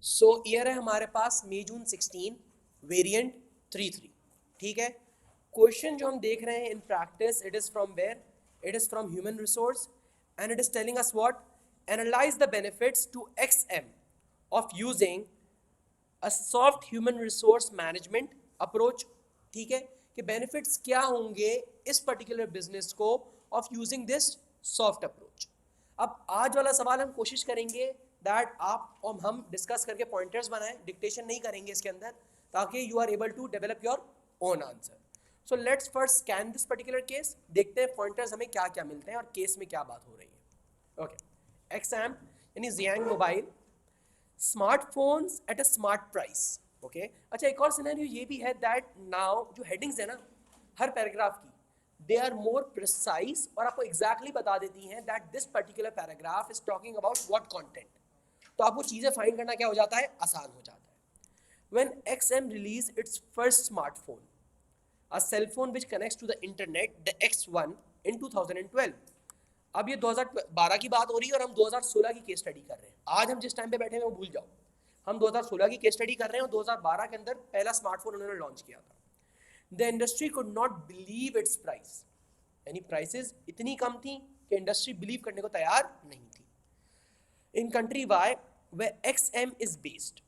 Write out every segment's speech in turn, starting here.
सो year है हमारे पास मई जून 16, variant 33, ठीक है। क्वेश्चन जो हम देख रहे हैं in practice, it is from where, it is from human resource and it is telling us what, analyse the benefits to XM of using a soft human resource management approach, ठीक है, कि benefits क्या होंगे इस particular business को of using this soft approach. अब आज वाला सवाल हम कोशिश करेंगे दैट आप और हम डिस्कस करके पॉइंटर्स बनाएं, डिक्टेशन नहीं करेंगे इसके अंदर, ताकि you are able to develop your own answer. So let's first scan this particular case, देखते हैं पॉइंटर्स हमें क्या क्या मिलते हैं और केस में क्या बात हो रही है। ओके, XM यानी Xiang mobile, smartphones at a smart price. Okay, अच्छा एक और सिनेरियो ये भी है दैट नाउ जो हेडिंग्स है ना हर पैराग्राफ की, दे आर मोर प्रिसाइज और आपको एग्जैक्टली बता देती हैं that this particular paragraph is talking about what content. तो आपको चीज़ें फाइंड करना क्या हो जाता है, आसान हो जाता है। When XM release it's first smartphone, a cell phone which connects to the internet, the X1 in 2012। अब ये 2012 की बात हो रही है और हम 2016 की केस स्टडी कर रहे हैं। आज हम जिस टाइम पे बैठे हैं वो भूल जाओ, हम 2016 की केस स्टडी कर रहे हैं और 2012 के अंदर पहला स्मार्टफोन उन्होंने लॉन्च किया था। The industry could not believe it's price, यानी प्राइसेस इतनी कम थी कि इंडस्ट्री बिलीव करने को तैयार नहीं थी। In country Y where XM is based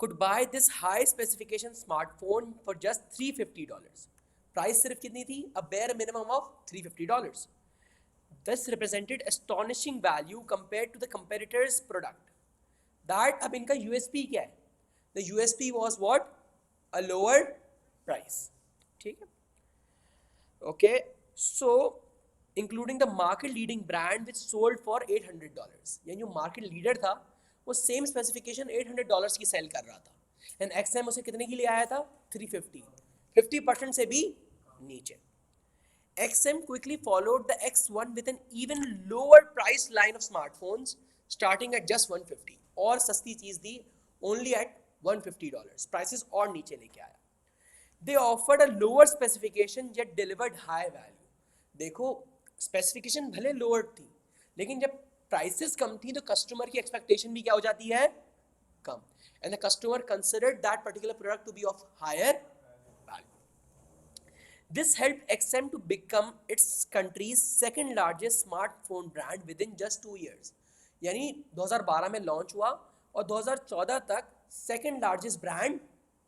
could buy this high specification smartphone for just $350। Price सिर्फ कितनी थी, a bare minimum of $350। This represented astonishing value compared to the competitor's product। That अब इनका USP क्या है, the USP was what, a lower price, ठीक है। Okay, so including the market leading brand which sold for $800, यानी जो market leader था वो सेम स्पेसिफिकेशन $800 की सेल कर रहा था, एंड XM उसे कितने की ले आया था, 350, 50% से भी नीचे। XM quickly followed the X1 with an even lower price line of smartphones starting at just 150, और सस्ती चीज दी only at $150, प्राइसेस और नीचे लेके आया। They offered a lower specification yet delivered high value। देखो स्पेसिफिकेशन भले लोअर थी, लेकिन जब प्राइसेस कम थी तो कस्टमर की एक्सपेक्टेशन भी क्या हो जाती है, कम, and the customer considered that particular product to be of higher value. This helped XM to become its country's second largest smartphone brand within just 2 years। यानी 2012 में लॉन्च हुआ और 2014 तक सेकंड लार्जेस्ट ब्रांड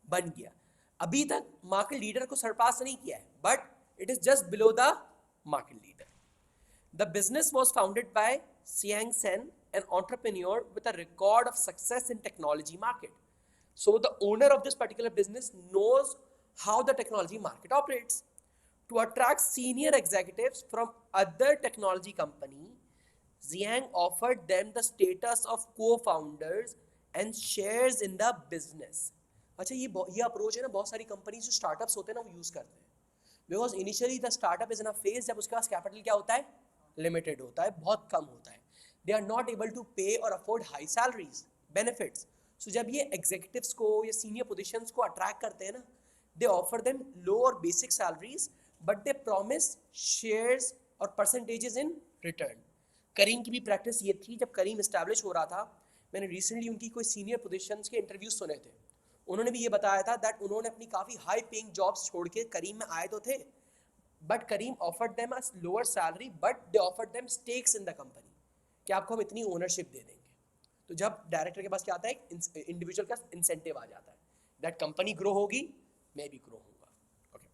बन गया। अभी तक market leader को सरपास नहीं किया है, but it is just below the market leader. The business was founded by Xiang Sen, an entrepreneur with a record of success in technology market. So the owner of this particular business knows how the technology market operates. To attract senior executives from other technology company, Xiang offered them the status of co-founders and shares in the business। अच्छा ये approach है ना बहुत सारी companies जो startups होते हैं ना वो यूज करते हैं, because initially the startup is in a phase जब उसके पास कैपिटल क्या होता है, लिमिटेड होता है, बहुत कम होता है। They are not able to pay और afford high salaries, benefits. So जब ये एग्जीक्यूटिव्स को या सीनियर पोजीशंस को अट्रैक्ट करते हैं ना, दे ऑफर देम लो और basic salaries, but they promise shares और परसेंटेजेस इन रिटर्न। करीम की भी प्रैक्टिस ये थी, जब करीम इस्टेब्लिश हो रहा था, मैंने रिसेंटली उनकी कोई सीनियर पोजीशंस के इंटरव्यूज सुने थे, उन्होंने भी ये बताया था दैट उन्होंने अपनी काफ़ी हाई पेइंग जॉब्स छोड़ के करीम में आए तो थे, but Karim offered them a lower salary, but they offered them stakes in the company, कि आपको हम इतनी ओनरशिप दे देंगे। तो जब डायरेक्टर के पास क्या आता है, इंडिविजुअल का इंसेंटिव आ जाता है दैट कंपनी ग्रो होगी, मैं भी ग्रो होऊंगा। ओके,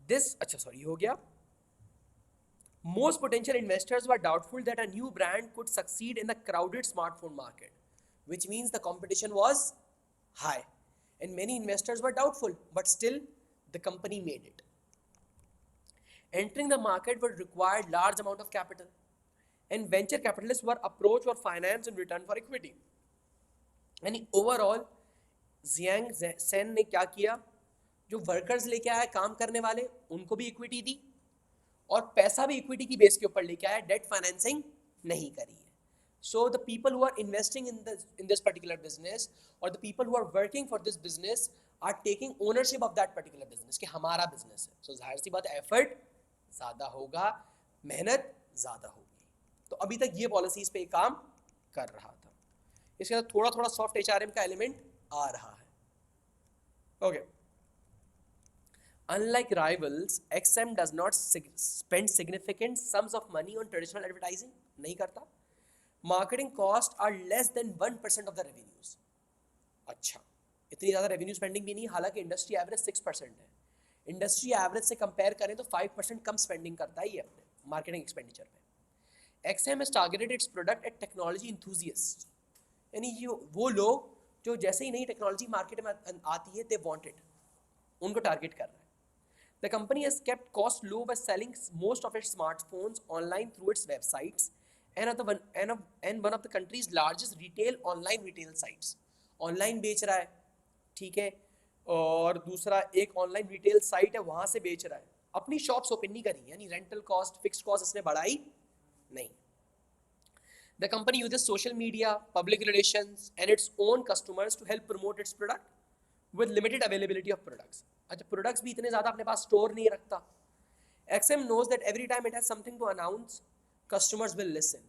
दिस अच्छा सॉरी हो गया। Most potential investors were doubtful that a new brand could succeed in the crowded smartphone market, which means the competition was high, and many investors were doubtful, but still the company made it. Entering the market would require large amount of capital, and venture capitalists were approached for finance in return for equity. यानी overall Xiang Sen ने क्या किया, जो workers लेके आया काम करने वाले उनको भी इक्विटी दी, और पैसा भी इक्विटी की बेस के ऊपर लेके आया, डेट फाइनेंसिंग नहीं करी है। So the people who are investing in this particular business, or the people who are working for this business, are taking ownership of that particular business, कि हमारा business है। So जाहिर सी बात है एफर्ट ज़्यादा होगा, मेहनत ज़्यादा होगी। तो अभी तक ये पॉलिसीज पे काम कर रहा था। इसके अंदर थोड़ा थोड़ा सॉफ्ट HRM का एलिमेंट आ रहा है. Okay. Unlike rivals, XM does not spend significant sums of money on traditional advertising. नहीं करता. Marketing costs are less than 1% of the revenues. अच्छा, इतनी ज़्यादा रेवेन्यू स्पेंडिंग भी नहीं, हालांकि इंडस्ट्री एवरेज 6% है. इंडस्ट्री एवरेज से कंपेयर करें तो 5% कम स्पेंडिंग करता है ये अपने मार्केटिंग एक्सपेंडिचर पे. XM has targeted its product at technology enthusiasts. यानी वो लोग जो जैसे ही नई टेक्नोलॉजी मार्केट में आती है, they want it, उनको टारगेट कर रहा है. The company has kept costs low by selling most of its smartphones online through its websites and one of the country's largest online retail sites. Online बेच रहा है, ठीक है, और दूसरा एक ऑनलाइन रिटेल साइट है वहाँ से बेच रहा है. अपनी शॉप्स ओपन नहीं करी, यानी रेंटल कॉस्ट, फिक्स्ड कॉस्ट इसने बढ़ाई नहीं. The company uses social media, public relations and its own customers to help promote its product with limited availability of products. अच्छा, प्रोडक्ट्स भी इतने ज़्यादा अपने पास स्टोर नहीं रखता. XM knows that every time it has something to announce, customers will listen.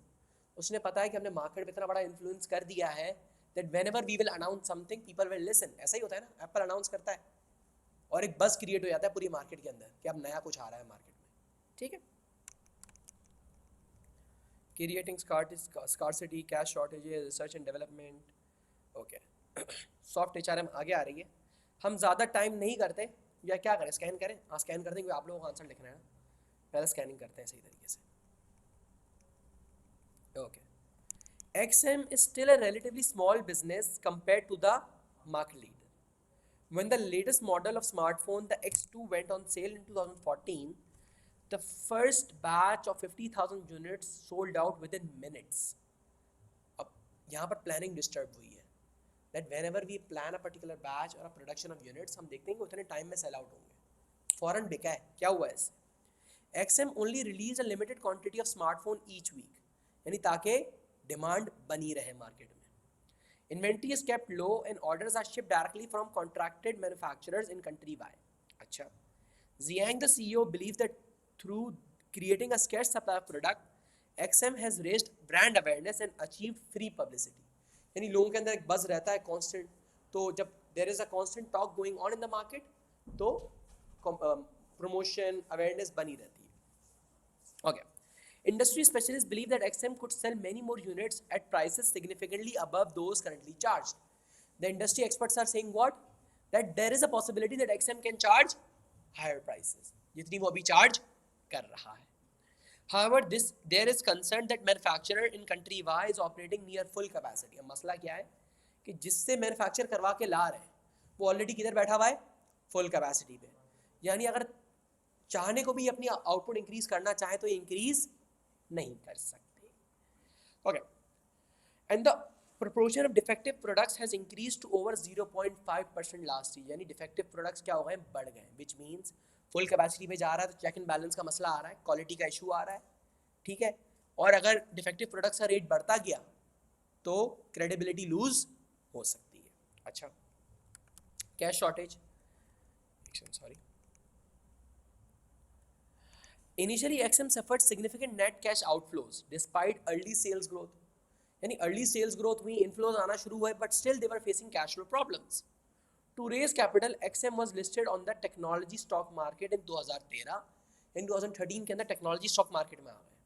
उसने पता है कि हमने मार्केट में इतना बड़ा इन्फ्लुएंस कर दिया है that whenever we will announce something, people will listen. ऐसा ही होता है ना, एप्पल अनाउंस करता है और एक बस क्रिएट हो जाता है पूरी मार्केट के अंदर कि अब नया कुछ आ रहा है मार्केट में. ठीक है. Creating scarcity, cash shortages, research and development. Okay. Soft HRM आगे आ रही है. हम ज़्यादा टाइम नहीं करते, या क्या करें, स्कैन करें? हाँ, स्कैन कर दें, क्योंकि आप लोगों को आंसर लिखना है ना. पहले स्कैनिंग करते हैं सही तरीके से. Okay. XM is still a relatively small business compared to the market leader. When the latest model of smartphone, the X2, went on sale in 2014, the first batch of 50,000 units sold out within minutes. अब यहाँ पर planning disturb हुई है. That whenever we plan a particular batch or a production of units, हम देखते हैं कि उतने टाइम में सेल आउट होंगे. फॉरन बिका है, क्या हुआ है इससे? XM only release a limited quantity of smartphone each week, यानी ताकि डिमांड बनी रहे मार्केट में. Inventory is kept low and orders are shipped directly from contracted manufacturers in country Y. अच्छा. Zhang, the CEO, believes that through creating a scarce supply of product, XM has raised brand awareness and achieved free publicity. यानी लोगों के अंदर एक buzz रहता है constant. तो जब there is a constant talk going on in the market, तो प्रमोशन, अवेयरनेस बनी रहती है. Okay. Industry specialists believe that XM could sell many more units at prices significantly above those currently charged. The industry experts are saying what? That there is a possibility that XM can charge higher prices, जितनी वो अभी charge कर रहा है. However, there is concern that manufacturer in country Y is operating near full capacity. अब मसला क्या है कि जिससे मैन्युफैक्चर करवा के ला रहे हैं वो ऑलरेडी किधर बैठा हुआ है? फुल कैपेसिटी पे. यानी अगर चाहने को भी अपनी आउटपुट इंक्रीज करना चाहे तो ये इंक्रीज नहीं कर सकते. Okay. And the proportion of defective products has increased to over 0.5% last year. यानी defective products क्या हो गए? बढ़ गए. Which means फुल कैपेसिटी में जा रहा है तो चेक एंड बैलेंस का मसला आ रहा है, क्वालिटी का इशू आ रहा है. ठीक है. और अगर डिफेक्टिव प्रोडक्ट्स का रेट बढ़ता गया तो क्रेडिबिलिटी लूज हो सकती है. अच्छा. Cash shortage. Sorry. Initially, XM suffered significant net cash outflows despite early sales growth. यानी अर्ली सेल्स ग्रोथ हुई, इनफ्लोज आना शुरू हुए, but still they were facing cash flow problems. To raise capital, XM was listed on the technology stock market in 2013. In 2013 के अंदर technology stock market में आ गए.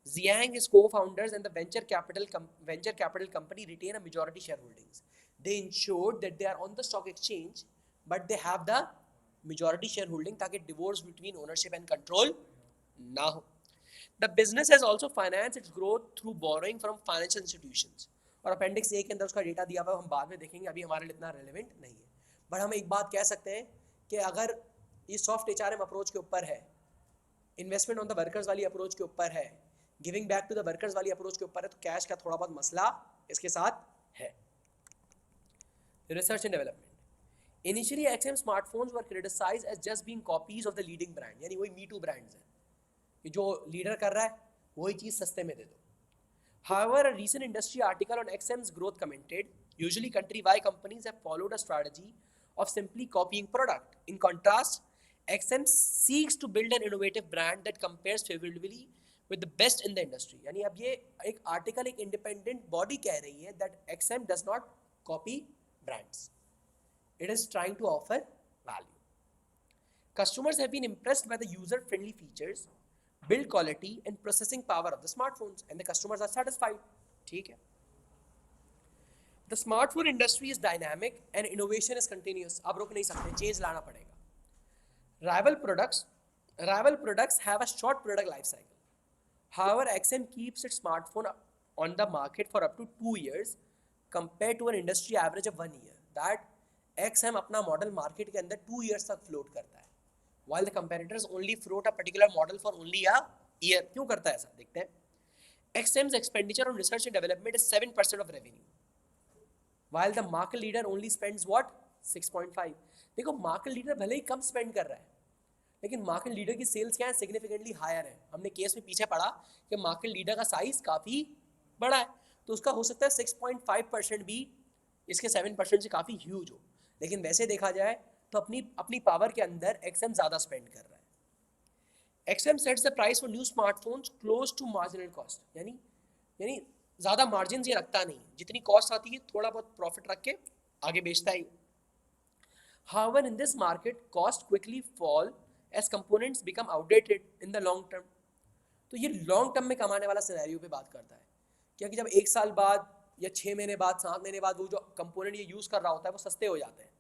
Zhang, his co-founders and the venture capital company retain a majority shareholdings. They ensured that they are on the stock exchange, but they have the majority shareholding ताकि divorce between ownership and control ना हो. The business has also financed its growth through borrowing from financial institutions. और appendix ए के अंदर उसका data दिया हुआ है, हम बाद में देखेंगे, अभी हमारे लिए इतना रेलेवेंट नहीं है. बट हम एक बात कह सकते हैं कि अगर ये सॉफ्ट HRM अप्रोच के ऊपर है, इन्वेस्टमेंट ऑन द वर्कर्स वाली अप्रोच के ऊपर है, giving back to the workers वाली अप्रोच के ऊपर है, तो कैश का थोड़ा बहुत मसला इसके साथ है. Research and development. Initially XM smartphones were criticised as just being copies of the leading brand. यानी वही मी टू ब्रांड्स हैं कि जो लीडर कर रहा है वही चीज़ सस्ते में दे दो. However, a recent industry article on XM's growth commented, usually country Y companies have followed a strategy of simply copying product. In contrast, XM seeks to build an innovative brand that compares favorably with the best in the industry. यानी अब ये एक article एक independent body कह रही है that XM does not copy brands. It is trying to offer value. Customers have been impressed by the user-friendly features, build quality and processing power of the smartphones, and the customers are satisfied. ठीक है. The smartphone industry is dynamic and innovation is continuous. अब रुक नहीं सकते, change लाना पड़ेगा. Rival products have a short product life cycle. However, XM keeps its smartphone on the market for up to 2 years compared to an industry average of 1 year. That XM अपना model market के अंदर 2 years तक float करता है, while the competitors only float a particular model for only a year. क्यों करता है ऐसा, देखते हैं. XM's expenditure on research and development is 7% of revenue, while the market leader only spends what 6.5. देखो मार्केट लीडर भले ही कम स्पेंड कर रहा है, लेकिन मार्केट लीडर की सेल्स क्या है, सिग्निफिकेंटली हायर है. हमने केस में पीछे पढ़ा कि मार्केट लीडर का साइज काफ़ी बड़ा है, तो उसका हो सकता है 6.5% भी इसके 7% से काफ़ी ह्यूज हो. लेकिन वैसे देखा जाए तो अपनी पावर के अंदर XM ज़्यादा स्पेंड कर रहा है. XM sets the price for new smartphones close to marginal cost. यानी ज़्यादा मार्जिन ये रखता नहीं, जितनी कॉस्ट आती है थोड़ा बहुत प्रॉफिट रख के आगे बेचता है. However, in this market, cost quickly fall as components become outdated in the long term. तो ये लॉन्ग टर्म में कमाने वाला सिनेरियो पे बात करता है, क्योंकि जब 1 साल बाद या 6 महीने बाद 7 महीने बाद वो जो कंपोनेंट ये यूज़ कर रहा होता है वो सस्ते हो जाते हैं,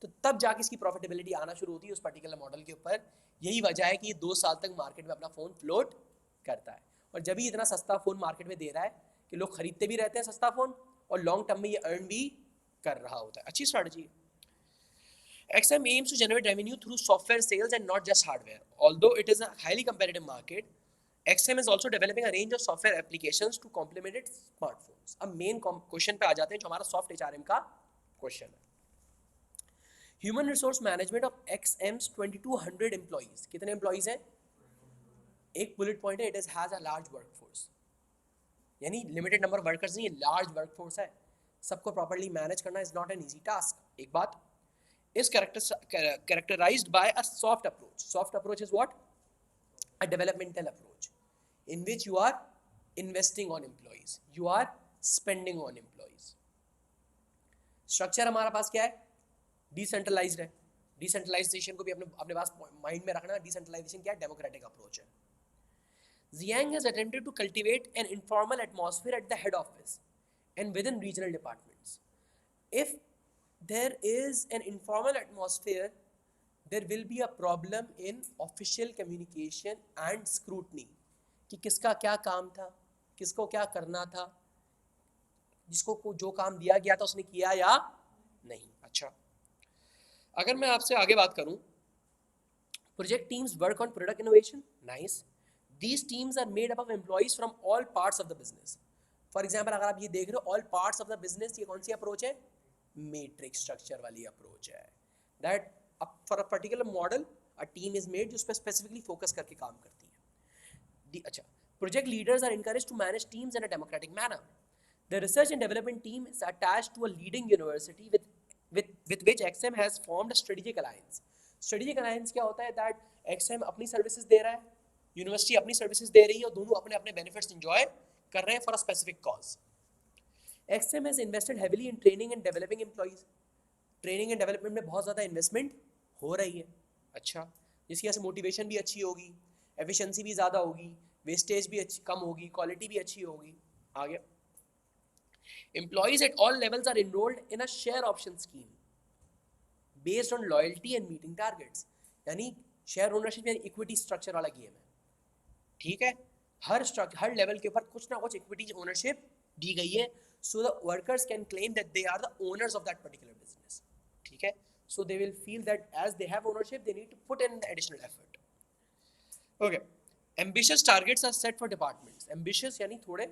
तो तब जाके इसकी प्रॉफिटेबिलिटी आना शुरू होती है उस पर्टिकुलर मॉडल के ऊपर. यही वजह है कि ये 2 साल तक मार्केट में अपना फ़ोन फ्लोट करता है. और जब ही इतना सस्ता फ़ोन मार्केट में दे रहा है कि लोग खरीदते भी रहते हैं सस्ता फ़ोन, और लॉन्ग टर्म में ये अर्न भी कर रहा होता है. अच्छी स्ट्रैटेजी है. XM aims to generate revenue through software sales and not just hardware. Although it is a highly competitive market, XM is also developing a range of software applications to complement its smartphones. अब main question पे आ जाते हैं जो हमारा soft HRM का question है. Human resource management of XM's 2200 employees. कितने employees हैं? एक बुलेट पॉइंट है, it is has a large workforce. यानी लिमिटेड नंबर वर्कर्स नहीं, लार्ज वर्कफोर्स है. सबको प्रॉपर्ली मैनेज करना is not an easy task. एक बात, is characterized by a soft approach. Soft approach is what? A developmental approach in which you are investing on employees, you are spending on employees. Structure हमारा पास क्या है? Decentralized है. Decentralization को भी अपने पास mind में रखना. Decentralization क्या है? Democratic approach है. Xiang has attempted to cultivate an informal atmosphere at the head office and within regional departments. If there is an informal atmosphere, there will be a problem in official communication and scrutiny कि किसका क्या काम था, किसको क्या करना था, जिसको जो काम दिया गया था उसने किया या नहीं. अच्छा, अगर मैं आपसे आगे बात करूं, project teams work on product innovation. Nice. These teams are made up of employees from all parts of the business. For example, अगर आप ये देख रहे हो all parts of the business, ये कौन सी अप्रोच है? मैट्रिक्स स्ट्रक्चर वाली अप्रोच है. That for a particular model a team is made जो उस पर स्पेसिफिकली फोकस करके काम करती है. अच्छा, project leaders are encouraged to manage teams in a democratic manner. The research and development team is attached to a leading university with which XM has formed a strategic alliance. Strategic alliance क्या होता है? That XM अपनी services दे रहा है, university अपनी services दे रही है, और दोनों अपने अपने बेनिफिट्स एंजॉय कर रहे हैं for a specific cause. XM has invested heavily in training and developing employees. Training and development में बहुत ज़्यादा इन्वेस्टमेंट हो रही है. अच्छा, जिसकी वजह से मोटिवेशन भी अच्छी होगी, एफिशिएंसी भी ज़्यादा होगी, वेस्टेज भी अच्छी कम होगी, क्वालिटी भी अच्छी होगी. आगे, employees at all levels are enrolled in a share option scheme based on loyalty and meeting targets. यानी शेयर ओनरशिप यानी इक्विटी स्ट्रक्चर वाला गेम है. ठीक है, हर लेवल के ऊपर कुछ ना कुछ इक्विटी ओनरशिप दी गई है, so the workers can claim that they are the owners of that particular business. ठीक है, so they will feel that as they have ownership, they need to put in the additional effort. Okay, ambitious targets are set for departments. Ambitious यानी थोड़े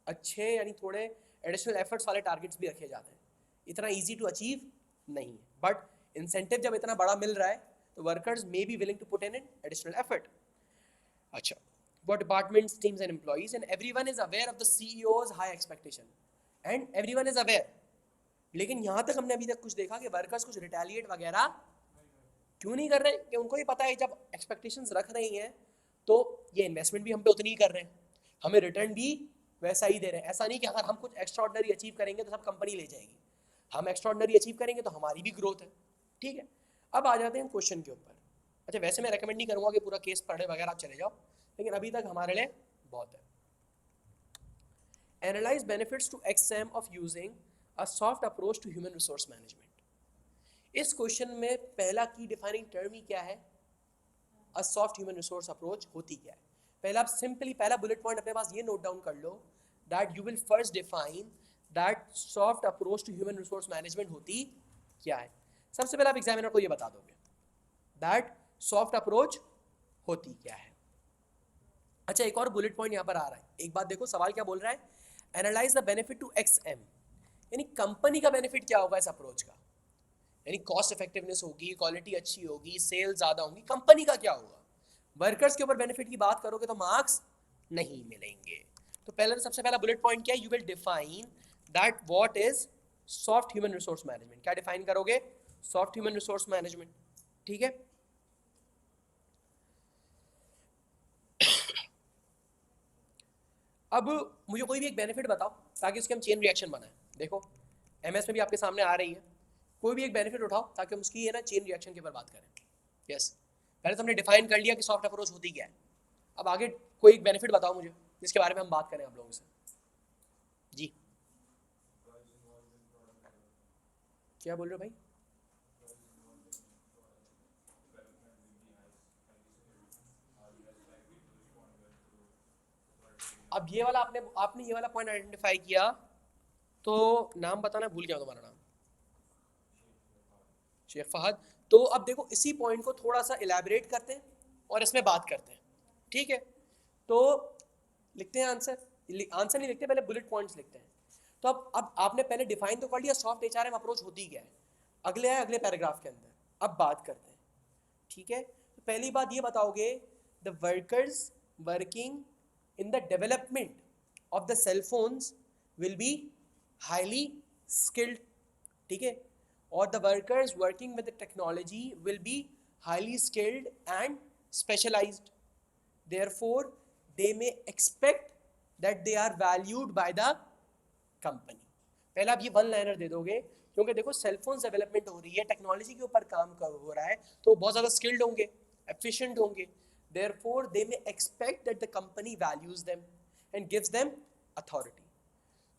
अच्छे, यानी थोड़े additional efforts वाले targets भी रखे जाते हैं. इतना easy to achieve नहीं है, but incentive जब इतना बड़ा मिल रहा है, तो workers may be willing to put in an additional effort. अच्छा, for departments, teams and employees, and everyone is aware of the CEO's high expectation. And everyone is aware. लेकिन यहाँ तक हमने अभी तक कुछ देखा कि वर्कर्स कुछ रिटेलिएट वगैरह क्यों नहीं कर रहे, कि उनको ही पता है जब एक्सपेक्टेशंस रख रही हैं तो ये इन्वेस्टमेंट भी हम पे उतनी ही कर रहे हैं, हमें रिटर्न भी वैसा ही दे रहे हैं। ऐसा नहीं कि अगर हम कुछ एक्स्ट्राऑर्डिनरी अचीव करेंगे तो सब कंपनी ले जाएगी, हम एक्स्ट्राऑर्डिनरी अचीव करेंगे तो हमारी भी ग्रोथ है। ठीक है, अब आ जाते हैं क्वेश्चन के ऊपर। अच्छा, वैसे मैं रेकमेंड नहीं करूंगा कि पूरा केस पढ़े वगैरह आप चले जाओ, लेकिन अभी तक हमारे लिए बहुत है। Analyse benefits to XM of using a soft approach to human resource management. इस क्वेश्चन में पहला की डिफाइनिंग टर्म ही क्या है, a soft human resource approach होती क्या है। पहला आप सिंपली पहला बुलेट पॉइंट अपने पास ये नोट डाउन कर लो, that you will first define that soft approach to human resource management होती क्या है। सबसे पहले आप एग्जामिनर को ये बता दोगे दैट सॉफ्ट अप्रोच होती क्या है। अच्छा, एक और बुलेट पॉइंट यहाँ पर आ रहा है, एक बात देखो सवाल क्या बोल रहा है, analyse the benefit to XM, यानी कंपनी का बेनिफिट क्या होगा इस अप्रोच का, यानी कॉस्ट इफेक्टिवनेस होगी, क्वालिटी अच्छी होगी, सेल ज़्यादा होंगी, कंपनी का क्या होगा। वर्कर्स के ऊपर बेनिफिट की बात करोगे तो मार्क्स नहीं मिलेंगे। तो पहले सबसे पहला बुलेट पॉइंट क्या है, you will define that what is soft human resource management. क्या डिफाइन करोगे, सॉफ्ट ह्यूमन रिसोर्स मैनेजमेंट। ठीक है, अब मुझे कोई भी एक बेनिफिट बताओ ताकि उसके हम चेन रिएक्शन बनाएं। देखो MS में भी आपके सामने आ रही है, कोई भी एक बेनिफिट उठाओ ताकि हम उसकी ना चेन रिएक्शन के ऊपर बात करें। यस, पहले तो हमने डिफाइन कर लिया कि सॉफ्ट अप्रोच होती क्या है, अब आगे कोई एक बेनिफिट बताओ मुझे जिसके बारे में हम बात करें आप लोगों से। जी, क्या बोल रहे हो भाई? अब ये वाला आपने ये वाला पॉइंट आइडेंटिफाई किया, तो नाम बताना भूल गया तुम्हारा नाम, शेख फहद। तो अब देखो इसी पॉइंट को थोड़ा सा इलेबरेट करते हैं और इसमें बात करते हैं। ठीक है, तो लिखते हैं आंसर, आंसर नहीं लिखते, पहले बुलेट पॉइंट्स लिखते हैं। तो अब आपने पहले डिफाइन तो कर लिया सॉफ्ट HRM अप्रोच होती क्या है, अगले है अगले पैराग्राफ के अंदर, अब बात करते हैं। ठीक है, तो पहली बात ये बताओगे, the workers working in the development of the cell phones will be highly skilled. ठीक है, और the workers working with the technology will be highly skilled and specialised, therefore they may expect that they are valued by the company। पहला आप ये one liner दे दोगे, क्योंकि देखो cellphone development हो रही है, टेक्नोलॉजी के ऊपर काम हो रहा है, तो बहुत ज़्यादा स्किल्ड होंगे, एफिशिएंट होंगे, therefore they may expect that the company values them and gives them authority।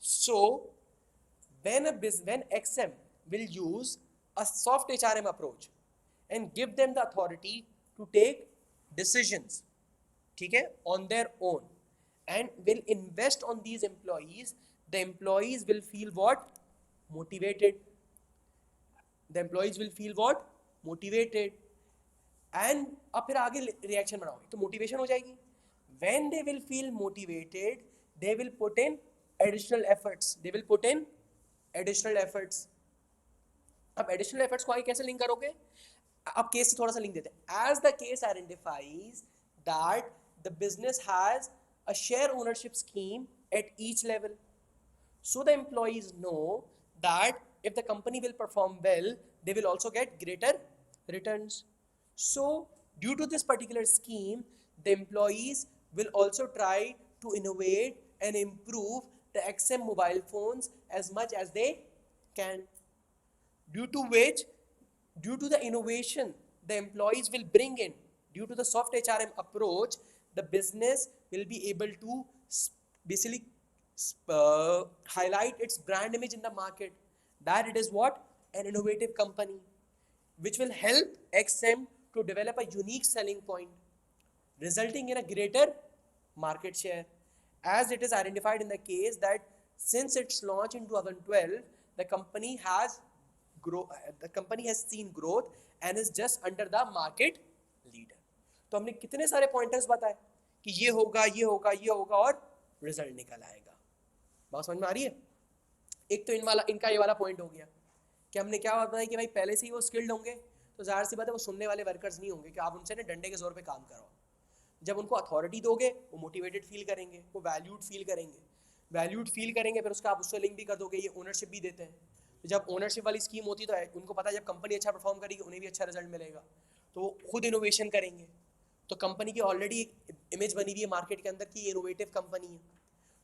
So when XM will use a soft HRM approach and give them the authority to take decisions, ठीक है, on their own, and will invest on these employees, the employees will feel what, motivated, the employees will feel what, motivated, and अब फिर आगे reaction बनाओगे तो motivation हो जाएगी। when they will feel motivated they will put in additional efforts, they will put in additional efforts। अब additional efforts को आगे कैसे लिंक करोगे, अब केस से थोड़ा सा लिंक देते हैं। As the case identifies that the business has a share ownership scheme at each level, so the employees know that if the company will perform well they will also get greater returns। So due to this particular scheme the employees will also try to innovate and improve the XM mobile phones as much as they can, due to which, due to the innovation the employees will bring in, due to the soft HRM approach, the business will be able to basically highlight its brand image in the market, that it is what, an innovative company, which will help XM to develop a unique selling point, resulting in a greater market share, as it is identified in the case that since its launch in 2012 the company has seen growth and is just under the market leader। तो हमने कितने सारे pointers बताए कि ये होगा ये होगा ये होगा और रिजल्ट निकल आएगा। बात समझ में आ रही है? एक तो इनका ये वाला पॉइंट हो गया कि हमने क्या बताया कि भाई पहले से ही वो स्किल्ड होंगे, तो जाहिर सी बात है वो सुनने वाले वर्कर्स नहीं होंगे कि आप उनसे ना डंडे के जोर पे काम कराओ। जब उनको अथॉरिटी दोगे वो मोटिवेटेड फील करेंगे, वो वैल्यूड फील करेंगे, फिर उसका आप उससे लिंक भी कर दोगे, ये ओनरशिप भी देते हैं। तो जब ओनरशिप वाली स्कीम होती है तो उनको पता है जब कंपनी अच्छा परफॉर्म करेगी उन्हें भी अच्छा रिजल्ट मिलेगा, तो वो खुद इनोवेशन करेंगे, तो कंपनी की ऑलरेडी एक इमेज बनी हुई है मार्केट के अंदर कि ये इनोवेटिव कंपनी है।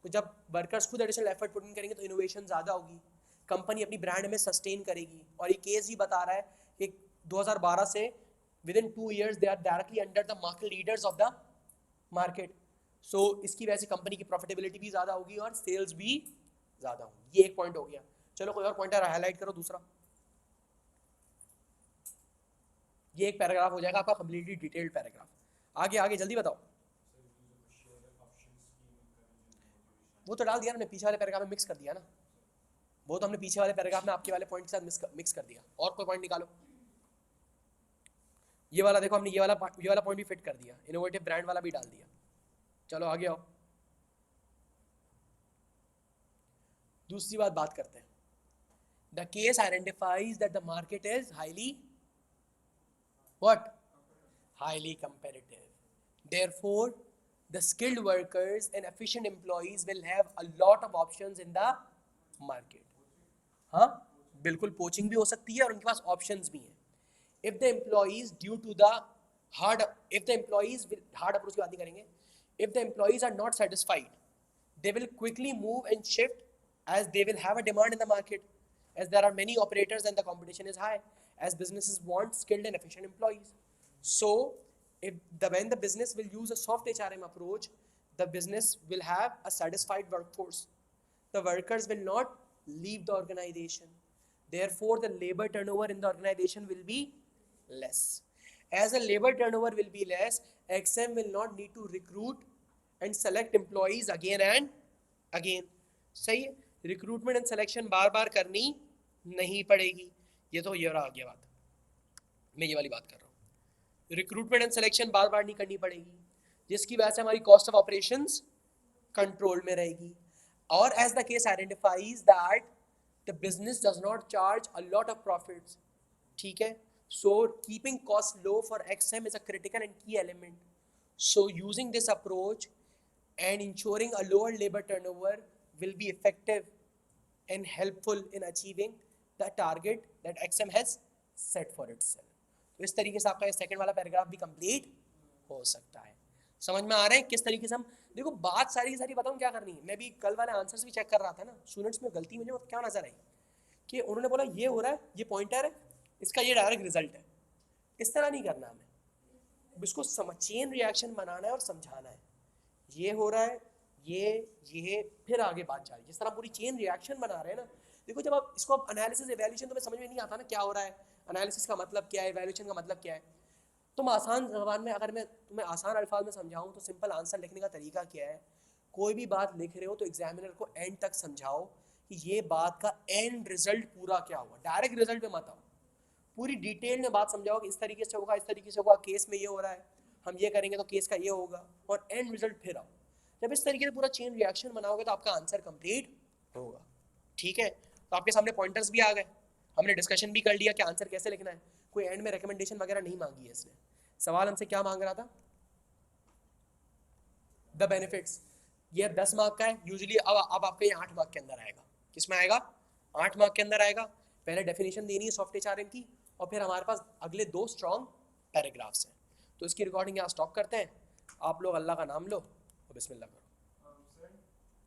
तो जब वर्कर्स खुद एडिशनल एफर्ट पुट इन करेंगे तो इनोवेशन ज़्यादा होगी, कंपनी अपनी ब्रांड में सस्टेन करेगी। और ये केस ही बता रहा है कि 2012 से within 2 years they are directly under the market leaders of the market. So इसकी वजह से कंपनी की प्रॉफिटेबिलिटी भी ज़्यादा होगी और सेल्स भी ज़्यादा होगी। ये एक पॉइंट हो गया। चलो कोई और पॉइंटर हाईलाइट करो दूसरा। ये एक पैराग्राफ हो जाएगा आपका कंप्लीटली डिटेल्ड पैराग्राफ। आगे आगे जल्दी बताओ। वो तो डाल दिया हमने, पीछे वाले पैराग्राफ में मिक्स कर दिया ना, वो तो हमने पीछे वाले पैराग्राफ में आपके वाले पॉइंट के साथ मिक्स कर दिया। और कोई पॉइंट निकालो। ये वाला देखो, हमने ये वाला पॉइंट भी फिट कर दिया, इनोवेटिव ब्रांड वाला भी डाल दिया। चलो आगे आओ, दूसरी बात करते हैं। The case identifies that the market is highly highly competitive. Therefore, the skilled workers and efficient employees will have a lot of options in the market. हाँ, बिल्कुल पोचिंग भी हो सकती है और उनके पास ऑप्शंस भी हैं। If the employees due to the hard approach की बात नहीं करेंगे, if the employees are not satisfied, they will quickly move and shift as they will have a demand in the market, as there are many operators and the competition is high, as businesses want skilled and efficient employees. So when the business will use a soft HRM approach, the business will have a satisfied workforce. The workers will not leave the organization. Therefore, the labor turnover in the organization will be less. As the labor turnover will be less, XM will not need to recruit and select employees again and again. सही है, recruitment and selection बार बार करनी नहीं पड़ेगी। ये तो ये रहा आगे बात, मैं ये वाली बात कर रहा हूँ। रिक्रूटमेंट एंड सिलेक्शन बार बार नहीं करनी पड़ेगी, जिसकी वजह से हमारी कॉस्ट ऑफ ऑपरेशंस कंट्रोल में रहेगी। और as the case identifies that the business does not charge a lot of profits, ठीक है। So keeping cost low for XM is a critical and key element. So using this approach and ensuring a lower labor turnover will be effective and helpful in achieving the target that XM has set for itself. तो इस तरीके से आपका ये second वाला paragraph भी complete हो सकता है। समझ में आ रहा है किस तरीके से हम, देखो बात सारी की सारी बताऊँ क्या करनी है। मैं भी कल वाले आंसर्स भी चेक कर रहा था ना, स्टूडेंट्स में गलती मुझे क्या नजर आई कि उन्होंने बोला ये हो रहा है, ये पॉइंटर है, इसका ये डायरेक्ट रिजल्ट है। इस तरह नहीं करना हमें, इसको चेन रिएक्शन बनाना है और समझाना है। ये हो रहा है, ये फिर आगे बात जा रही है। जिस तरह पूरी चेन रिएक्शन बना रहे हैं ना, देखो जब आप इसको एनालिसिस एवैल्यूएशन तो समझ में नहीं आता ना क्या हो रहा है, एनालिसिस का मतलब क्या है, एवैल्यूएशन का मतलब क्या है। तुम आसान ज़बान में, अगर मैं तुम्हें आसान अल्फाज में समझाऊं तो सिंपल आंसर लिखने का तरीका क्या है। कोई भी बात लिख रहे हो तो एग्जामिनर को एंड तक समझाओ कि ये बात का एंड रिजल्ट पूरा क्या हुआ। डायरेक्ट रिजल्ट में मत आओ, पूरी डिटेल में बात समझाओ कि इस तरीके से होगा, इस तरीके से होगा, केस में ये हो रहा है, हम ये करेंगे तो केस का ये होगा, और एंड रिजल्ट फिर आओ। जब इस तरीके से पूरा चेन रिएक्शन बनाओगे तो आपका आंसर कंप्लीट होगा, ठीक है। तो आपके सामने पॉइंटर्स भी आ गए, हमने डिस्कशन भी कर लिया कि आंसर कैसे लिखना है। कोई एंड में रिकमेंडेशन वगैरह नहीं मांगी है इसने। सवाल हमसे क्या मांग रहा था, द बेनिफिट्स। ये 10 मार्क का है यूजुअली। अब आपका ये 8 मार्क के अंदर आएगा। किस में आएगा, 8 मार्क के अंदर आएगा। पहले डेफिनेशन देनी है सॉफ्ट HRM की, और फिर हमारे पास अगले 2 स्ट्रॉन्ग पैराग्राफ्स हैं। तो इसकी रिकॉर्डिंग यहाँ स्टॉप करते हैं। आप लोग अल्लाह का नाम लो और बिस्मिल्लाह करो।